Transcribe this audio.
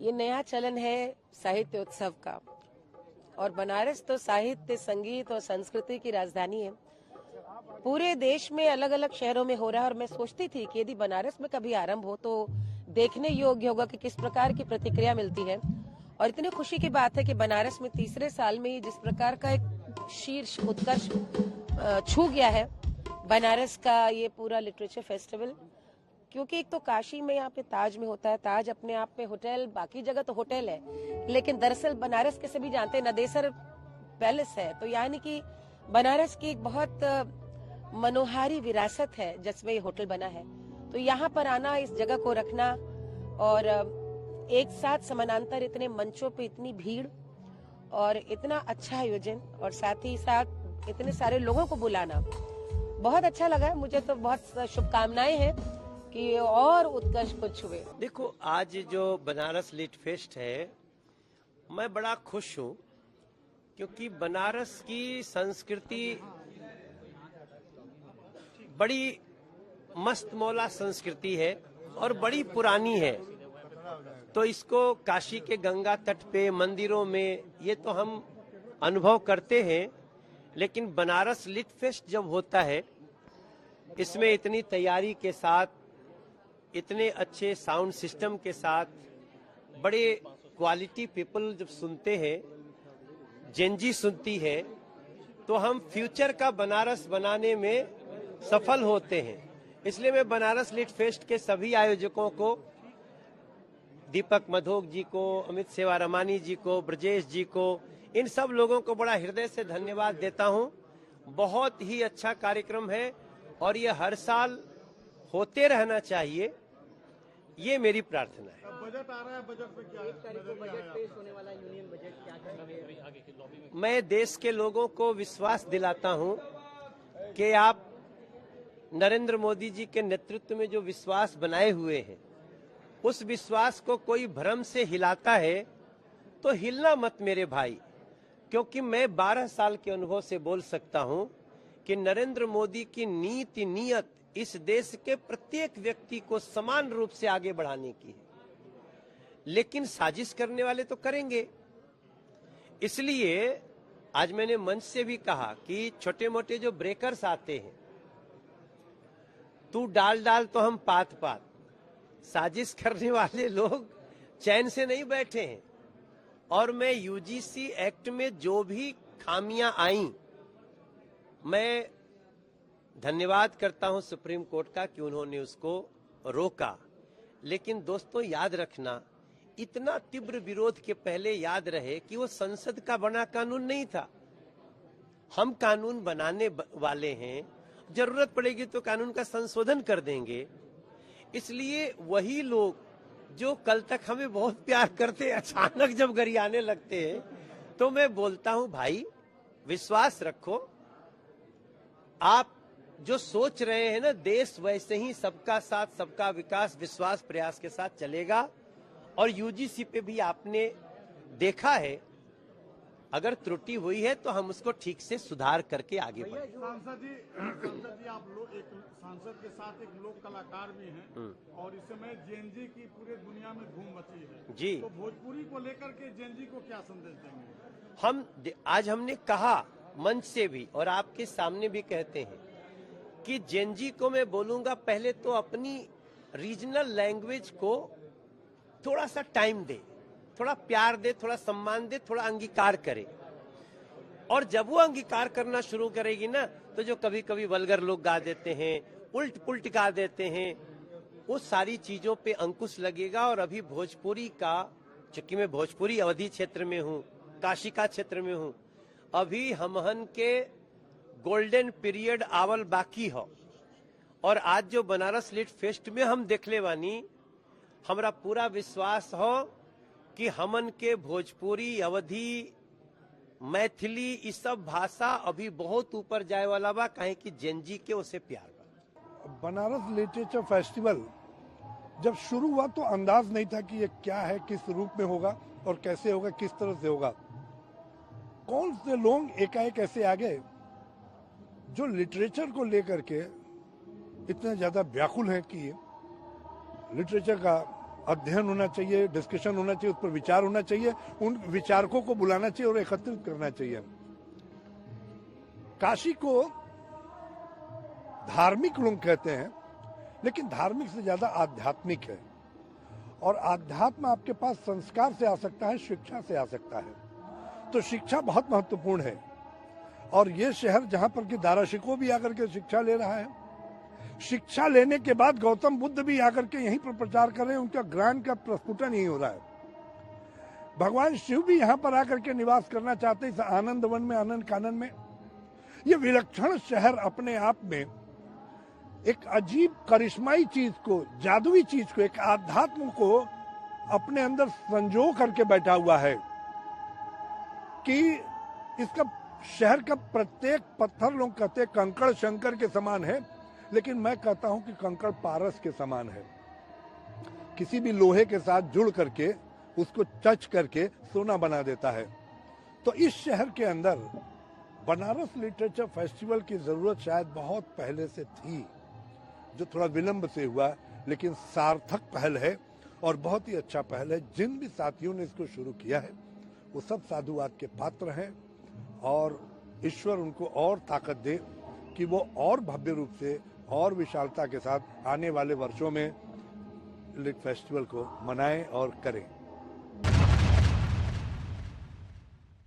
ये नया चलन है साहित्य उत्सव का, और बनारस तो साहित्य, संगीत और संस्कृति की राजधानी है। पूरे देश में अलग अलग शहरों में हो रहा है, और मैं सोचती थी कि यदि बनारस में कभी आरंभ हो तो देखने योग्य होगा कि किस प्रकार की प्रतिक्रिया मिलती है। और इतनी खुशी की बात है कि बनारस में तीसरे साल में ही जिस प्रकार का एक शीर्ष उत्कर्ष छू गया है बनारस का ये पूरा लिटरेचर फेस्टिवल, क्योंकि एक तो काशी में यहाँ पे ताज में होता है, ताज अपने आप में होटल, बाकी जगह तो होटल है, लेकिन दरअसल बनारस के सभी जानते हैं नदेसर पैलेस है। तो यानी कि बनारस की एक बहुत मनोहारी विरासत है जिसमें ये होटल बना है। तो यहाँ पर आना, इस जगह को रखना और एक साथ समानांतर इतने मंचों पे इतनी भीड़ और इतना अच्छा आयोजन और साथ ही साथ इतने सारे लोगों को बुलाना बहुत अच्छा लगा। मुझे तो बहुत शुभकामनाएं हैं कि और उत्कर्ष को छुए। देखो, आज जो बनारस लिट फेस्ट है, मैं बड़ा खुश हूँ क्योंकि बनारस की संस्कृति बड़ी मस्त मौला संस्कृति है और बड़ी पुरानी है। तो इसको काशी के गंगा तट पे मंदिरों में ये तो हम अनुभव करते हैं, लेकिन बनारस लिट फेस्ट जब होता है इसमें इतनी तैयारी के साथ, इतने अच्छे साउंड सिस्टम के साथ, बड़े क्वालिटी पीपल जब सुनते हैं, जेनजी सुनती है, तो हम फ्यूचर का बनारस बनाने में सफल होते हैं। इसलिए मैं बनारस लिट फेस्ट के सभी आयोजकों को, दीपक मधोक जी को, अमित सेवारमानी जी को, ब्रजेश जी को, इन सब लोगों को बड़ा हृदय से धन्यवाद देता हूं। बहुत ही अच्छा कार्यक्रम है और ये हर साल होते रहना चाहिए, ये मेरी प्रार्थना है। बजट आ रहा है, बजट पे क्या है? 1 तारीख को बजट पेश होने वाला यूनियन बजट, क्या कहेंगे? मैं देश के लोगों को विश्वास दिलाता हूं कि आप नरेंद्र मोदी जी के नेतृत्व में जो विश्वास बनाए हुए हैं, उस विश्वास को कोई भ्रम से हिलाता है तो हिलना मत मेरे भाई, क्योंकि मैं 12 साल के अनुभव से बोल सकता हूं कि नरेंद्र मोदी की नीति, नियत इस देश के प्रत्येक व्यक्ति को समान रूप से आगे बढ़ाने की है। लेकिन साजिश करने वाले तो करेंगे। इसलिए आज मैंने मंच से भी कहा कि छोटे मोटे जो ब्रेकर्स आते हैं, तू डाल डाल तो हम पात पात, साजिश करने वाले लोग चैन से नहीं बैठे हैं। और मैं यूजीसी एक्ट में जो भी खामियां आई, मैं धन्यवाद करता हूं सुप्रीम कोर्ट का कि उन्होंने उसको रोका। लेकिन दोस्तों याद रखना, इतना तीव्र विरोध के पहले याद रहे कि वो संसद का बना कानून नहीं था। हम कानून बनाने वाले हैं, जरूरत पड़ेगी तो कानून का संशोधन कर देंगे। इसलिए वही लोग जो कल तक हमें बहुत प्यार करते, अचानक जब गरियाने लगते हैं, तो मैं बोलता हूं भाई विश्वास रखो। आप जो सोच रहे हैं ना, देश वैसे ही सबका साथ सबका विकास विश्वास प्रयास के साथ चलेगा। और यूजीसी पे भी आपने देखा है, अगर त्रुटि हुई है तो हम उसको ठीक से सुधार करके आगे बढ़ें। सांसद जी, आप लोग एक सांसद के साथ एक लोक कलाकार भी हैं और इस समय जेनजी की पूरे दुनिया में धूम मची है जी। तो भोजपुरी को लेकर के जेनजी को क्या संदेश देंगे? हम आज हमने कहा मंच से भी और आपके सामने भी कहते हैं कि जेनजी को मैं बोलूंगा, पहले तो अपनी रीजनल लैंग्वेज को थोड़ा सा टाइम दे, थोड़ा प्यार दे, थोड़ा सम्मान दे, थोड़ा अंगीकार करे। और जब वो अंगीकार करना शुरू करेगी ना, तो जो कभी कभी वल्गर लोग गा देते हैं, उल्ट पुल्ट गा देते हैं, वो सारी चीजों पे अंकुश लगेगा। और अभी भोजपुरी का, चूंकि मैं भोजपुरी अवधि क्षेत्र में हूँ, काशी का क्षेत्र में हूँ, अभी हमहन के गोल्डन पीरियड आवल बाकी हो। और आज जो बनारस लिट फेस्ट में हम देखले बानी, हमरा पूरा विश्वास हो कि हमन के भोजपुरी, अवधी, मैथिली, इस सब भाषा अभी बहुत ऊपर जाए वाला बा, काहे कि जेनजी के उसे प्यार बा। बनारस लिटरेचर फेस्टिवल जब शुरू हुआ तो अंदाज नहीं था कि ये क्या है, किस रूप में होगा और कैसे होगा, किस तरह से होगा। कौन से लोग एकाएक ऐसे आ गए जो लिटरेचर को लेकर के इतने ज्यादा व्याकुल हैं कि लिटरेचर का अध्ययन होना चाहिए, डिस्कशन होना चाहिए, उस पर विचार होना चाहिए, उन विचारकों को बुलाना चाहिए और एकत्रित करना चाहिए। काशी को धार्मिक लोग कहते हैं, लेकिन धार्मिक से ज्यादा आध्यात्मिक है। और आध्यात्म आपके पास संस्कार से आ सकता है, शिक्षा से आ सकता है। तो शिक्षा बहुत महत्वपूर्ण है। और ये शहर जहां पर कि दाराशिकों भी आकर के शिक्षा ले रहा है, शिक्षा लेने के बाद गौतम बुद्ध भी आकर के यहीं पर प्रचार कर रहे हैं, उनका ज्ञान का प्रस्फुटन यही हो रहा है। भगवान शिव भी यहाँ पर आकर के निवास करना चाहते हैं, इस आनंद वन में, आनंद कानन में। ये विलक्षण शहर अपने आप में एक अजीब करिश्माई चीज को, जादुई चीज को, एक आध्यात्म को अपने अंदर संजो करके बैठा हुआ है कि इसका शहर का प्रत्येक पत्थर, लोग कहते हैं कंकड़ शंकर के समान है, लेकिन मैं कहता हूं कि कंकड़ पारस के समान है। किसी भी लोहे के साथ जुड़ करके उसको टच करके सोना बना देता है। तो इस शहर के अंदर बनारस लिटरेचर फेस्टिवल की जरूरत शायद बहुत पहले से थी, जो थोड़ा विलंब से हुआ, लेकिन सार्थक पहल है और बहुत ही अच्छा पहल है। जिन भी साथियों ने इसको शुरू किया है वो सब साधुवाद के पात्र हैं और ईश्वर उनको और ताकत दे कि वो और भव्य रूप से और विशालता के साथ आने वाले वर्षों में लिट फेस्टिवल को मनाएं और करें।